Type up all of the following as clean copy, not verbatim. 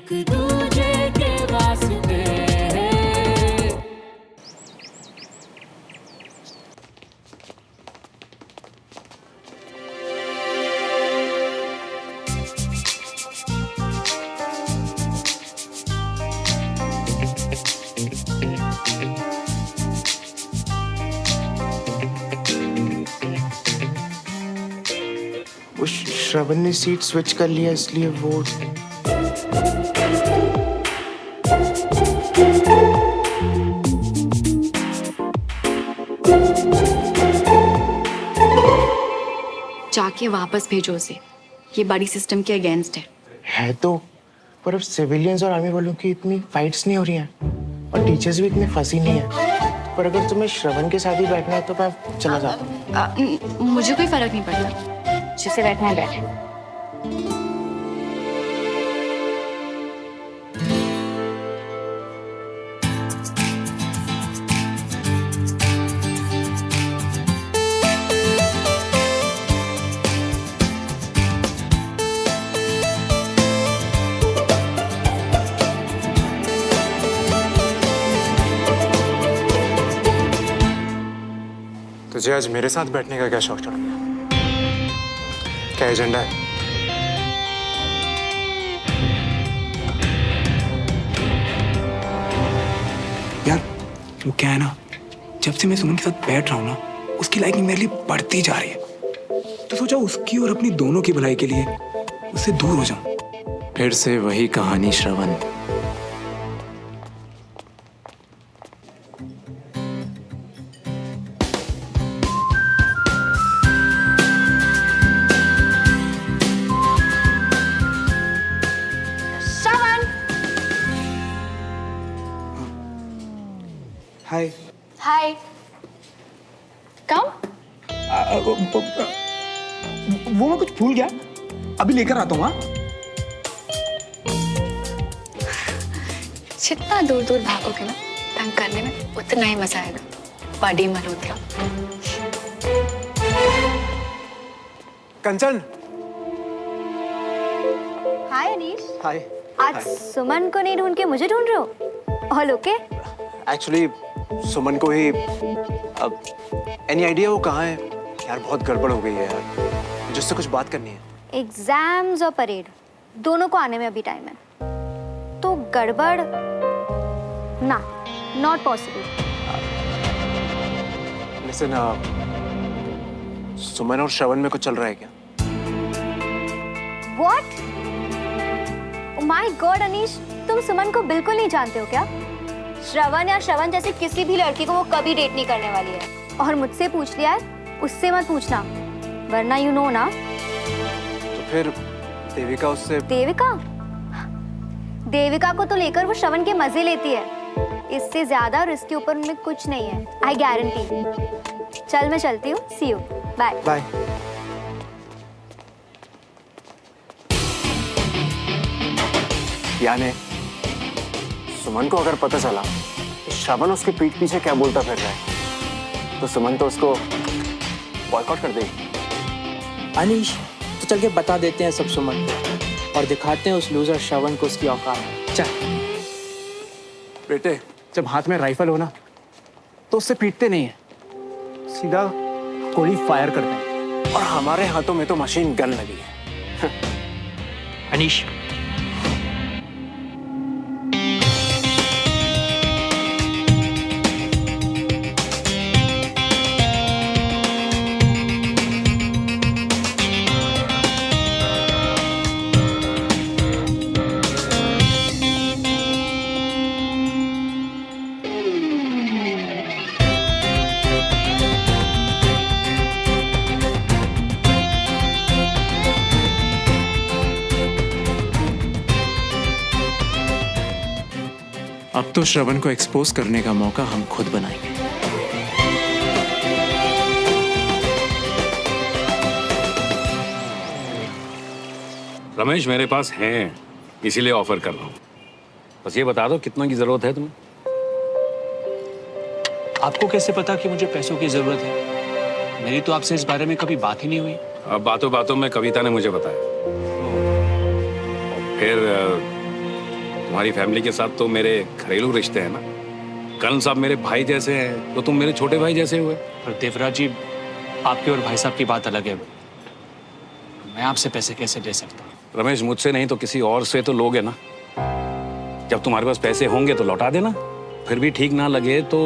एक दूजे के वास्ते। वो श्रवण ने सीट स्विच कर लिया इसलिए वो जाके वापस भेजो उसे। ये बड़ी सिस्टम के अगेंस्ट है। तो पर अब सिविलियंस और आर्मी वालों की इतनी फाइट्स नहीं हो रही हैं और टीचर्स भी इतने फंसी नहीं है। पर अगर तुम्हें श्रवण के साथ ही बैठना है तो मैं चला जाता हूँ। मुझे कोई फर्क नहीं पड़ता, जिसे बैठना है बैठे। तुझे आज मेरे साथ बैठने का क्या शौक चढ़ गया? क्या एजेंडा है? यार वो क्या है ना, जब से मैं सुमन के साथ बैठ रहा हूँ ना, उसकी लाइकिंग मेरे लिए बढ़ती जा रही है। तो सोचा उसकी और अपनी दोनों की भलाई के लिए उससे दूर हो जाऊं। फिर से वही कहानी श्रवण। हाय। हाय। कम। वो मैं कुछ भूल गया, अभी लेकर आता हूँ। हाँ जितना दूर दूर भागोगे ना तंग करने में, उतना ही मजा आएगा। पार्टी मल्होत्रा। कंचन। हाय अनीश। हाय। आज सुमन को नहीं ढूंढ के मुझे ढूंढ रहे हो? All okay? एक्चुअली सुमन को ही अब एनी आइडिया वो कहाँ है? यार बहुत गड़बड़ हो गई है यार, जिससे कुछ बात करनी है। एग्जाम्स और परेड दोनों को आने में अभी टाइम है, तो गड़बड़ ना, नॉट पॉसिबल। लिसन, सुमन और श्रवण में कुछ चल रहा है क्या? What? Oh my God Anish, तुम सुमन को बिल्कुल नहीं जानते हो क्या? श्रवण या श्रवण जैसे किसी भी लड़की को वो कभी डेट नहीं करने वाली है। और मुझसे पूछ लिया है, उससे मत पूछना, वरना यू नो ना। तो फिर देविका उससे? देविका को तो लेकर वो श्रवण के मजे लेती है। इससे ज्यादा और इसके ऊपर उनमें कुछ नहीं है, आई गारंटी। चल मैं चलती हूँ, सी यू, बाय बाय। यानी सुमन को अगर पता चला कि श्रवण उसके पीठ पीछे क्या बोलता फिर रहा है, तो सुमन तो उसको बॉयकॉट कर देगी। अनीश, तो चल के बता देते हैं सब सुमन को और दिखाते हैं उस लूजर श्रवण को उसकी औकात। चल बेटे, जब हाथ में राइफल हो ना तो उससे पीटते नहीं है, सीधा गोली फायर करते हैं। और हमारे हाथों में तो मशीन गन लगी है। अनीश, अब तो श्रवण को एक्सपोज करने का मौका हम खुद बनाएंगे। रमेश, मेरे पास हैं, इसीलिए ऑफर कर रहा हूँ। बस ये बता दो कितनों की जरूरत है तुम्हें? आपको कैसे पता कि मुझे पैसों की जरूरत है? मेरी तो आपसे इस बारे में कभी बात ही नहीं हुई। अब बातों बातों में कविता ने मुझे बताया। फिर तुम्हारी फैमिली के साथ तो मेरे घरेलू रिश्ते हैं ना। कर्ण साहब मेरे भाई जैसे हैं, तो तुम मेरे छोटे भाई जैसे हुए। पर देवराज जी, आपकी और भाई साहब की बात अलग है। मैं आपसे पैसे कैसे ले सकता हूँ? रमेश, मुझसे नहीं तो किसी और से तो लोगे ना। जब तुम्हारे पास पैसे होंगे तो लौटा देना, फिर भी ठीक ना लगे तो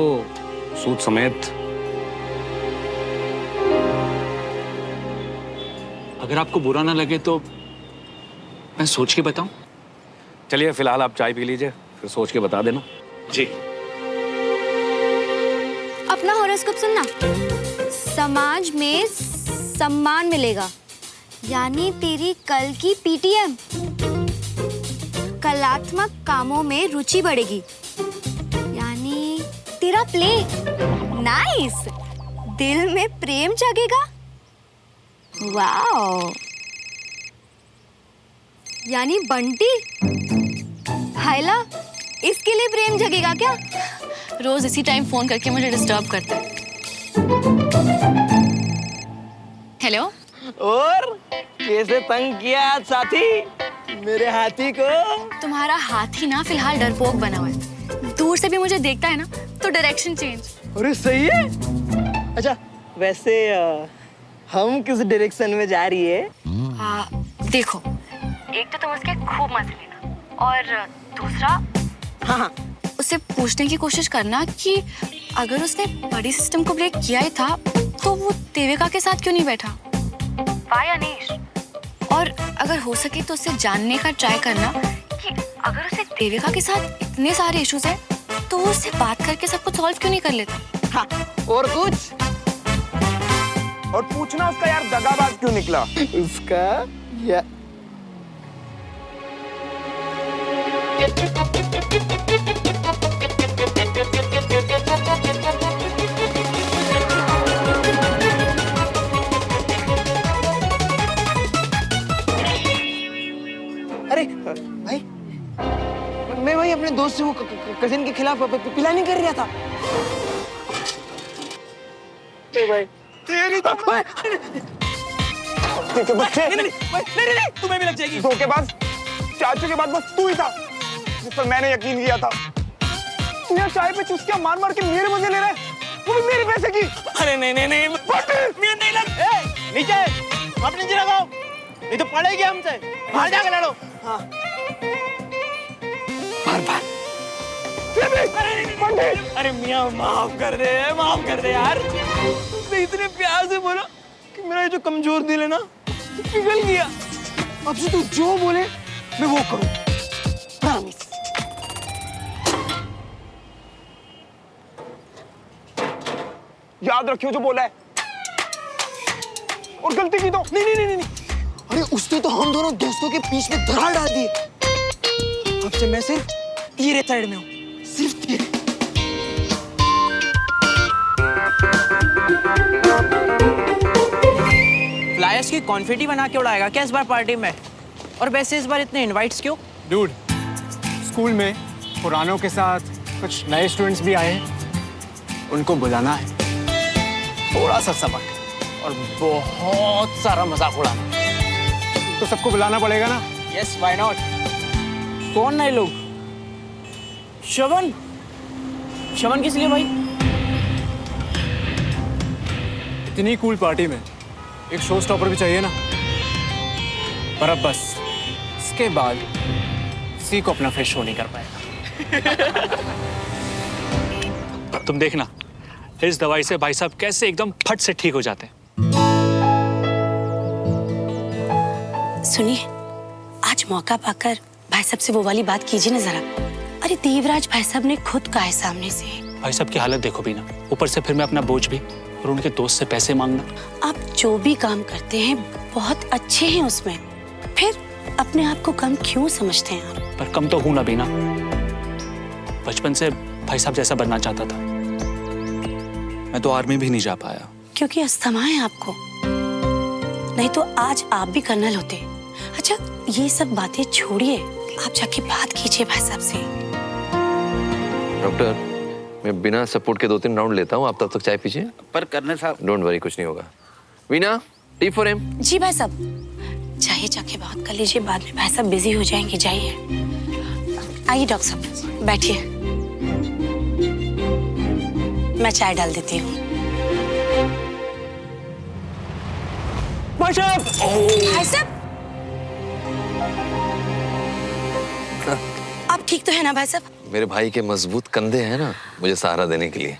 सूद समेत। अगर आपको बुरा ना लगे तो मैं सोच के बताऊं? चलिए फिलहाल आप चाय पी लीजिए, फिर सोच के बता देना। जी। अपना हॉरोस्कोप सुनना। समाज में सम्मान मिलेगा, यानी तेरी कल की पीटीएम। कलात्मक कामों में रुचि बढ़ेगी, यानी तेरा प्ले। नाइस। दिल में प्रेम जगेगा। वाओ। यानी बंटी, हाइला, इसके लिए प्रेम जगेगा क्या? रोज इसी टाइम फोन करके मुझे डिस्टर्ब करते हैं। हेलो। और कैसे तंग किया आज साथी मेरे हाथी को? तुम्हारा हाथी ना फिलहाल डरपोक बना हुआ है। दूर से भी मुझे देखता है ना तो डायरेक्शन चेंज। अरे सही है। अच्छा वैसे हम किस डायरेक्शन में जा रही है? देखो, एक तो तुम उसके खूब मजे लेना, और दूसरा हाँ, उससे पूछने की कोशिश करना कि अगर उसने बड़ी सिस्टम को ब्रेक किया ही था तो वो देविका के साथ क्यों नहीं बैठा? वाई अनीश? और अगर हो सके तो उससे जानने का ट्राई करना कि अगर उसे देविका के साथ इतने सारे इश्यूज हैं तो वो उससे बात करके सब कुछ सॉल्व क्यों नहीं कर लेता? हाँ, और कुछ? और पूछना उसका यार दगाबाज क्यों निकला? उसका या अरे भाई, मैं भाई अपने दोस्त से वो कजिन के खिलाफ प्लानिंग कर रहा था। भाई तेरी तो बच्चे। नहीं, तुम्हें भी लग जाएगी। धोखेबाज, चाचू के बाद बस तू ही था जिस पर मैंने यकीन किया था। तू यहाँ चाय पे चुस्कियां मार मार के मेरे मजे ले रहा है, वो भी मेरे पैसे की। अरे नहीं मैं नहीं लग। नीचे अपने नीचे लगाओ, नहीं तो पड़ेगी हमसे। बाहर जाके लड़ो। हाँ। बार अरे मियाँ माफ कर दे यार। उसने इतने प्यार से बोला कि मेरा ये जो कमजोर दिल है ना पिघल गया। अब से तू जो बोले मैं वो करूं, प्रॉमिस। याद रखियो जो बोला है, और गलती की तो नहीं। अरे उसने तो हम दोनों दोस्तों के बीच में दरार डाल दी। अब से मैं सिर्फ तेरे साइड में हूँ, सिर्फ तेरे। फ्लायर्स की कॉन्फिटी बना के उड़ाएगा क्या इस बार पार्टी में? और वैसे इस बार इतने इनवाइट्स क्यों? डूड, स्कूल में पुरानों के साथ कुछ नए स्टूडेंट्स भी आए हैं, उनको बुलाना है। थोड़ा सा सबक और बहुत सारा मजाक उड़ाना। तो सबको बुलाना पड़ेगा ना? Yes, why not. कौन नए लोग? श्रवण किस लिए भाई? इतनी कूल पार्टी में एक शो स्टॉपर भी चाहिए ना। पर अब बस इसके बाद किसी को अपना फेस शो नहीं कर पाएगा। तुम देखना इस दवाई से भाई साहब कैसे एकदम फट से ठीक हो जाते हैं। सुनिए, आज मौका पाकर भाई साहब से वो वाली बात कीजिए ना जरा। अरे देवराज भाई साहब ने खुद कहा है सामने से। भाई साहब की हालत देखो भी ना, ऊपर से फिर मैं अपना बोझ भी और उनके दोस्त से पैसे मांगना। आप जो भी काम करते हैं बहुत अच्छे हैं उसमें, फिर अपने आप को कम क्यों समझते हैं आप? पर कम तो हूं ना बीना। बचपन से भाई साहब जैसा बनना चाहता था। मैं तो आर्मी भी नहीं जा पाया। क्योंकि अस्थमा है आपको, नहीं तो आज आप भी कर्नल होते। अच्छा ये सब बातें छोड़िए, आप जाके बात कीजिए भाई साहब से। डॉक्टर, मैं बिना सपोर्ट के 2-3 राउंड लेता हूँ, आप तब तक चाय पीजिए। पर कर्नल साहब। डोंट वरी, कुछ नहीं होगा। Veena, tea for him. जी भाई साहब, जाइए जाके बात कर लीजिए, बाद में भाई साहब बिजी हो जाएंगे, जाइए। आइए डॉक्टर साहब, बैठिए। मैं चाय डाल देती हूँ। भाई साहब, आप ठीक तो है ना भाई साहब? मेरे भाई के मजबूत कंधे हैं ना मुझे सहारा देने के लिए।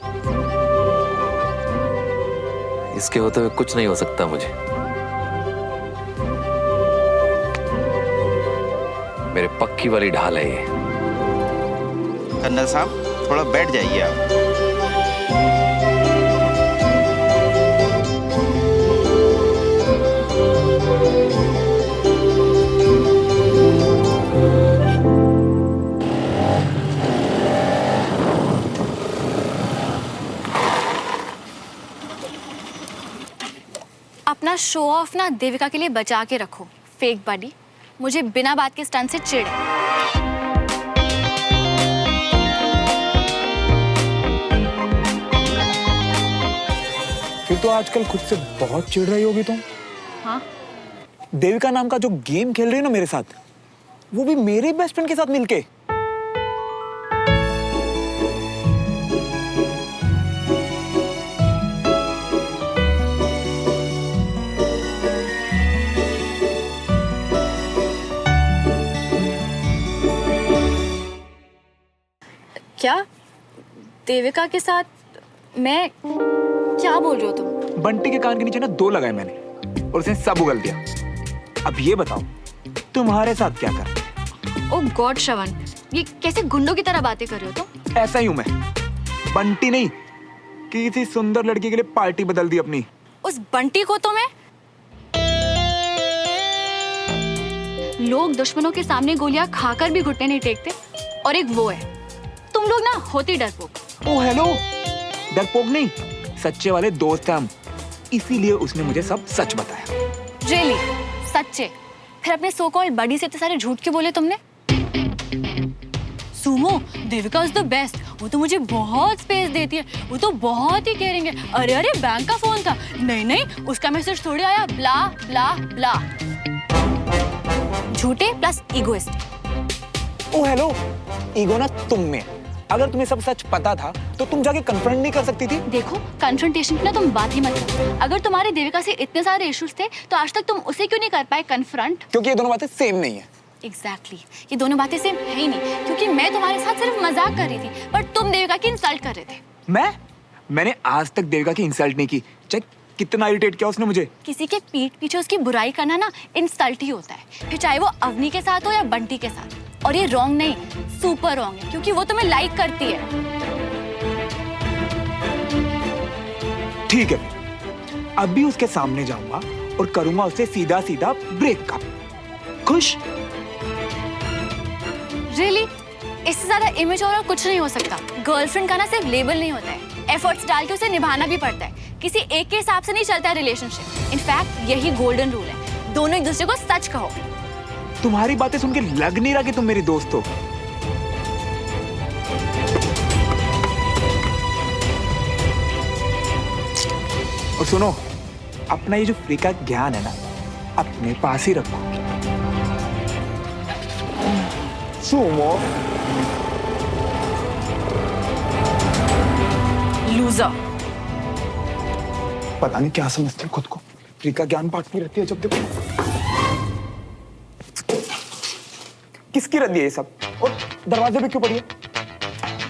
इसके होते हुए कुछ नहीं हो सकता मुझे। मेरे पक्की वाली ढाल है ये। कर्नल साहब थोड़ा बैठ जाइए आप। अपना शो ऑफ ना देविका के लिए बचा के रखो, फेक बॉडी। मुझे बिना बात के स्टंट से चिढ़ है। फिर तो आजकल खुद से बहुत चिढ़ रही होगी तुम। हाँ? देविका नाम का जो गेम खेल रही है ना मेरे साथ, वो भी मेरे बेस्ट फ्रेंड के साथ मिलके। क्या देविका के साथ? मैं क्या बोल रहे हो तुम? बंटी के कान के नीचे ना 2 लगाए मैंने और उसने सब उगल दिया। अब ये बताओ तुम्हारे साथ क्या कर? ओह गॉड श्रवण, ये कैसे गुंडों की तरह बातें कर रहे हो तुम? ऐसा ही हूं मैं। बंटी नहीं, किसी सुंदर लड़की के लिए पार्टी बदल दी अपनी। उस बंटी को तो मैं, लोग दुश्मनों के सामने गोलियां खाकर भी घुटने नहीं टेकते, और एक वो है तुम लोग ना, होती डरपोक। ओ हेलो, डरपोक नहीं, सच्चे वाले दोस्त हैं हम। इसीलिए उसने मुझे सब सच बताया। रियली? सच्चे? फिर अपने सो कॉल्ड बडी से इतने सारे झूठ क्यों बोले तुमने? Sumo, Devika is the best. वो तो मुझे बहुत स्पेस देती है, वो तो बहुत ही केयरिंग है। अरे अरे बैंक का फोन था। नहीं नहीं, उसका मैसेज थोड़ी आया, ब्ला ब्ला ब्ला। झूठे प्लस इगोइस्ट। ओ हेलो, ईगो ना तुम में। अगर तुम्हें सब सच पता था तो तुम जाके कन्फ्रंट नहीं कर सकती थी? देखो, कन्फ्रंटेशन की ना तुम बात ही मत करो। अगर तुम्हारे देविका से इतने सारे इश्यूज थे तो आज तक तुम उसे क्यों नहीं कर पाए कन्फ्रंट? क्योंकि ये दोनों बातें सेम नहीं है। एग्जैक्टली, ये दोनों बातें सेम है ही नहीं। क्योंकि मैं तुम्हारे साथ सिर्फ मजाक कर रही थी, पर तुम देविका की इंसल्ट कर रहे थे। मैंने आज तक देविका की इंसल्ट नहीं की। चेक कितना इरिटेट किया उसने मुझे। किसी के पीठ पीछे उसकी बुराई करना ना इंसल्ट ही होता है, फिर चाहे वो अवनी के साथ हो या बंटी के साथ। और ये रॉन्ग नहीं, सुपर रॉन्ग है, क्योंकि वो तुम्हें लाइक करती है। ठीक है, अभी उसके सामने जाऊंगा और करूंगा उससे सीधा सीधा ब्रेकअप। खुश? रियली? इससे ज्यादा इमेज और कुछ नहीं हो सकता। गर्लफ्रेंड का ना सिर्फ लेबल नहीं होता है, एफर्ट्स डाल के उसे निभाना भी पड़ता है। किसी एक के हिसाब से नहीं चलता है रिलेशनशिप। इनफैक्ट यही गोल्डन रूल है, दोनों एक दूसरे को सच कहो। तुम्हारी बातें सुन के लग नहीं रहा कि तुम मेरी दोस्त हो। और सुनो, अपना ये जो फ्री का ज्ञान है ना, अपने पास ही रखो। Sumo, loser. पता नहीं क्या समझते हो खुद को। फ्री का ज्ञान बांटती रहती है जब देखो। किसकी रद्दी है ये सब? और दरवाजे पे क्यों पड़ी है?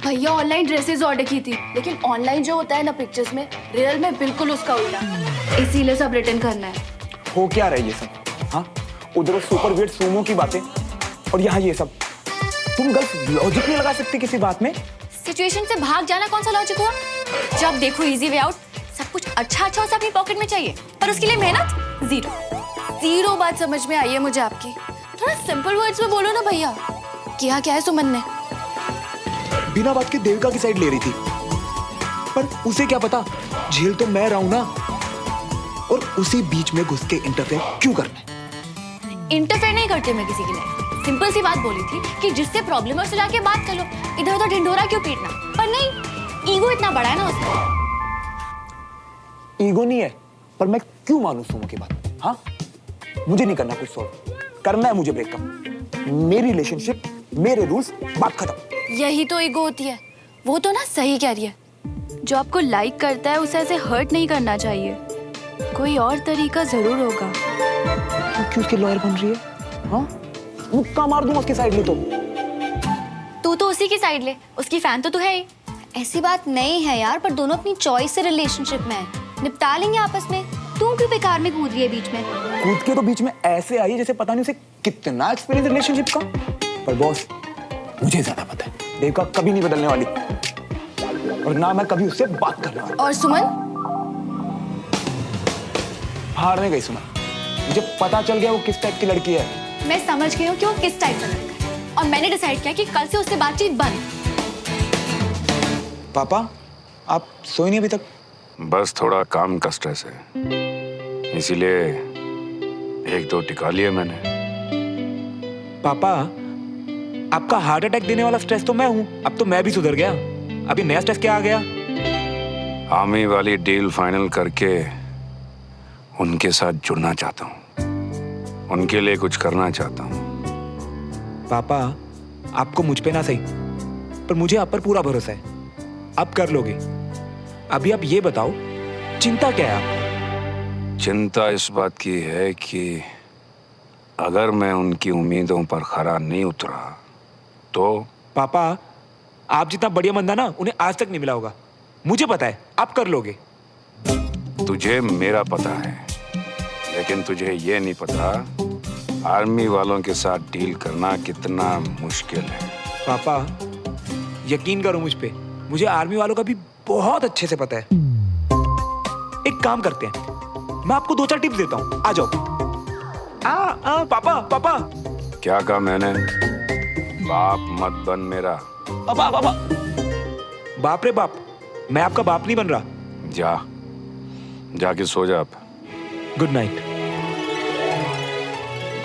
भैया ऑनलाइन ड्रेसेस ऑर्डर की थी, लेकिन ऑनलाइन जो होता है ना पिक्चर्स में, रियल में बिल्कुल उसका उल्टा। इसीलिए सब रिटर्न करना है। हो क्या रहा है ये सब? हाँ, उधर सुपर वियर्ड सुमो की बातें और यहाँ ये सब। तुम गर्ल्स लॉजिक नहीं लगा सकती किसी बात में? सिचुएशन से भाग जाना कौन सा लॉजिक हुआ? जब देखो इजी वे आउट, सब कुछ अच्छा अच्छा उसे अपनी पॉकेट में चाहिए, पर उसके लिए मेहनत जीरो। बात समझ में आई है मुझे आपकी। थोड़ा सिंपल वर्ड्स में बोलो ना भैया। किया क्या है सुमन ने? बिना बात के देविका की साइड ले रही थी, पर उसे क्या पता, झेल तो मैं रहा हूं ना। और उसी बीच में घुस के इंटरफेयर क्यों करना है? इंटरफेयर नहीं करती मैं किसी की लाइफ। सिंपल सी बात बोली थी कि जिससे प्रॉब्लम है उससे जाके बात कर लो, इधर उधर ढिंढोरा क्यों पीटना? पर नहीं, ईगो इतना बड़ा है ना उसका। ईगो नहीं है, पर मैं क्यों मानूं सुमो की बात? हाँ, मुझे नहीं करना कुछ सॉल्व, करना है मुझे ब्रेकअप। मेरी रिलेशनशिप मेरे रूल्स, बात खत्म। यही तो ईगो होती है। वो तो ना सही कह रही है, जो आपको लाइक करता है उसे ऐसे हर्ट नहीं करना चाहिए। कोई और तरीका जरूर होगा। क्यों उसकी लॉयर बन रही है? हाँ, मुक्का मार दूंगा उसकी साइड में। तू तो उसी की साइड ले, उसकी फैन तो तू है ही। ऐसी बात नहीं है यार, पर दोनों अपनी चॉइस से रिलेशनशिप में है, निपटा लेंगे आपस में। तू क्यों बेकार में कूद रही है बीच में? कूद के तो बीच में ऐसे आई जैसे पता नहीं उसे कितना एक्सपीरियंस रिलेशनशिप का। पर बॉस, मुझे ज्यादा पता है, देवका कभी नहीं बदलने वाली, और ना मैं कभी उससे बात करने वाला। और सुमन? हारने गई सुमन। मुझे पता चल गया वो किस टाइप की लड़की है। मैं समझ गई हूँ कि वो किस टाइप का लड़का है, और मैंने डिसाइड किया कि कल से उससे बातचीत बंद। पापा, आप सोए नहीं अभी तक? बस थोड़ा काम का स्ट्रेस है, इसीलिए 1-2 टिका लिए मैंने। पापा, आपका हार्ट अटैक देने वाला स्ट्रेस तो मैं हूँ, अब तो मैं भी सुधर गया। अभी नया स्ट्रेस क्या आ गया? आर्मी वाली डील फाइनल करके उनके साथ जुड़ना चाहता हूँ, उनके लिए कुछ करना चाहता हूँ। पापा, आपको मुझ पे ना सही, पर मुझे आप पर पूरा भरोसा है, आप कर लोगे। अभी आप ये बताओ, चिंता क्या है आपको? चिंता इस बात की है कि अगर मैं उनकी उम्मीदों पर खरा नहीं उतरा तो। पापा, आप जितना बढ़िया बंदा ना उन्हें आज तक नहीं मिला होगा, मुझे पता है, आप कर लोगे। तुझे मेरा पता है, लेकिन तुझे ये नहीं पता आर्मी वालों के साथ डील करना कितना मुश्किल है। पापा, यकीन करो मुझ पे, मुझे आर्मी वालों का भी बहुत अच्छे से पता है। एक काम करते हैं, मैं आपको 2-4 टिप्स देता हूँ, आ जाओ। पापा, पापा। क्या कहा मैंने? बाप मत बन मेरा। पापा, पापा। बाप रे बाप, मैं आपका बाप नहीं बन रहा। जाके सो जा आप। Good night.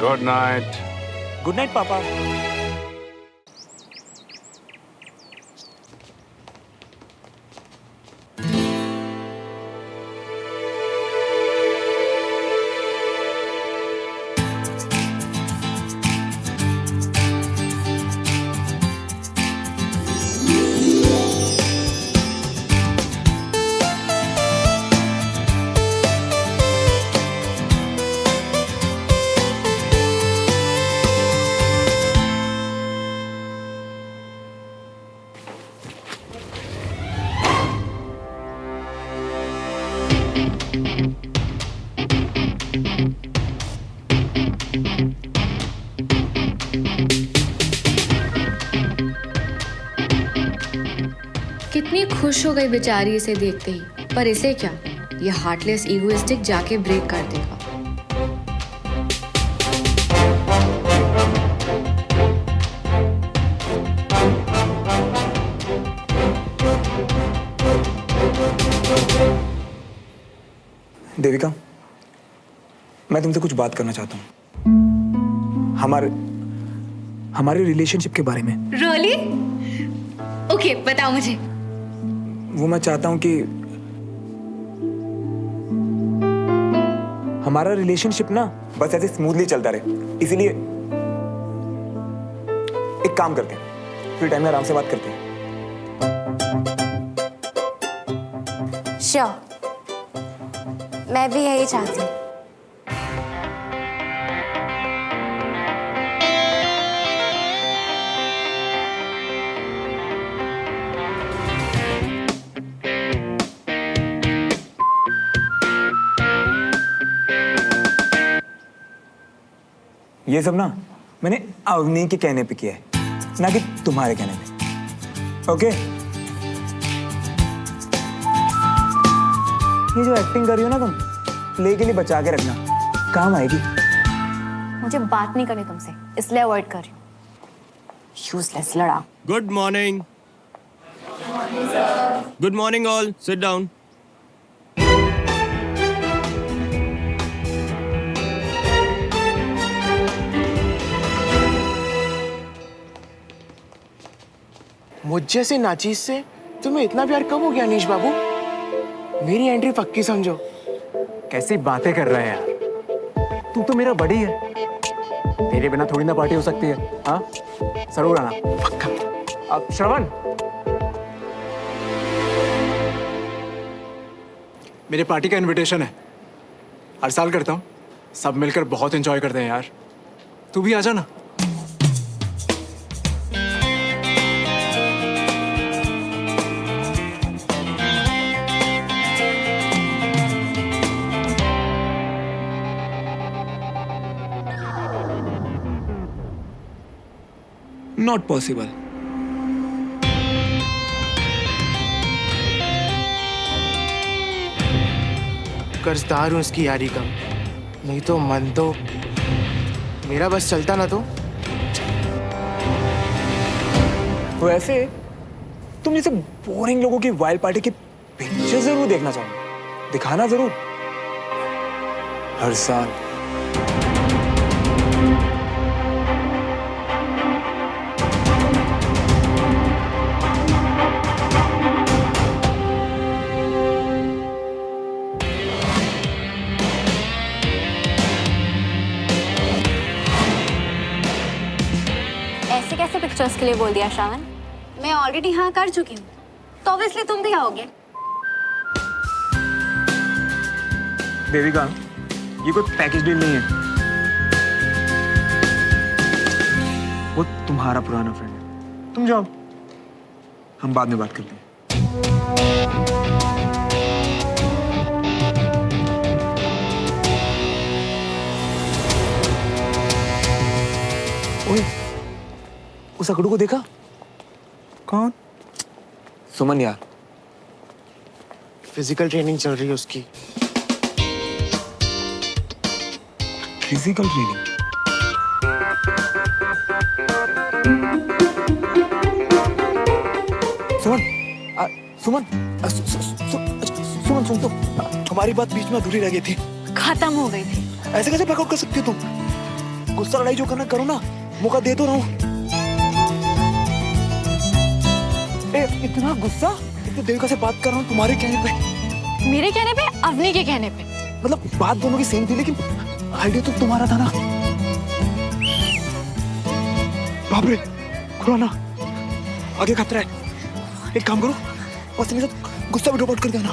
Good night. Good night पापा। कितनी खुश हो गई बेचारी इसे देखते ही, पर इसे क्या, ये हार्टलेस ईगोइस्टिक जाके ब्रेक कर देगा। देविका, मैं तुमसे कुछ बात करना चाहता हूँ, हमारे रिलेशनशिप के बारे में। रियली? ओके, बताओ मुझे। वो मैं चाहता हूँ कि हमारा रिलेशनशिप ना बस ऐसे स्मूथली चलता रहे, इसीलिए एक काम करते हैं, फ्री टाइम में आराम से बात करते हैं। श्योर, मैं भी यही चाहती हूँ। ये सब ना मैंने अवनी के कहने पे किया है, ना कि तुम्हारे कहने पे। ओके? ये जो एक्टिंग कर रही हो ना तुम, प्ले के लिए बचा के रखना, काम आएगी। मुझे बात नहीं करनी तुमसे, इसलिए अवॉइड कर रही हूँ। यूजलेस लड़ा। Good morning. Good morning all, sit down. मुझ जैसे नाचीज से तुम्हें इतना प्यार कब हो गया अनीश बाबू? मेरी एंट्री पक्की समझो। कैसी बातें कर रहे हैं यार, तू तो मेरा बड़ी है, तेरे बिना थोड़ी ना पार्टी हो सकती है। हाँ, जरूर आना पक्का। अब श्रवण, मेरे पार्टी का इनविटेशन है, हर साल करता हूँ, सब मिलकर बहुत एंजॉय करते हैं यार, तू भी आ जाना। Not possible. कर्जदार हूँ उसकी यारी का, नहीं तो मन तो मेरा बस चलता ना तो। वैसे तुम जैसे बोरिंग लोगों की वाइल्ड पार्टी के पिक्चर जरूर देखना चाहोगे, दिखाना जरूर हर साल। ऐसे कैसे पिक्चर्स के लिए बोल दिया श्रावण? मैं ऑलरेडी हाँ कर चुकी हूँ, तो ऑब्वियसली तुम भी आओगे। देविका, ये कोई पैकेज डील नहीं है, वो तुम्हारा पुराना फ्रेंड है। तुम जाओ, हम बाद में बात करते हैं। ओए, उस अकड़ू को देखा? कौन? सुमन यार। फिजिकल ट्रेनिंग चल रही है उसकी। Physical training? सुमन, सुमन, सुमन सुन तो, हमारी बात बीच में अधूरी रह गई थी। खत्म हो गई थी। ऐसे कैसे ब्लैकआउट कर सकती हो तुम? गुस्सा लड़ाई जो करना करो ना, मौका दे तो रहा हूं। इतना गुस्सा? इतनी देविका से बात कर रहा हूँ तुम्हारे कहने पे। मेरे कहने पे, अवनी के कहने पे। मतलब बात दोनों की सेम थी, लेकिन आइडिया तो तुम्हारा था ना। बाप रे, खुला ना, आगे खतरा है। एक काम करो, और मेरे साथ गुस्सा भी ड्रॉप आउट कर देना।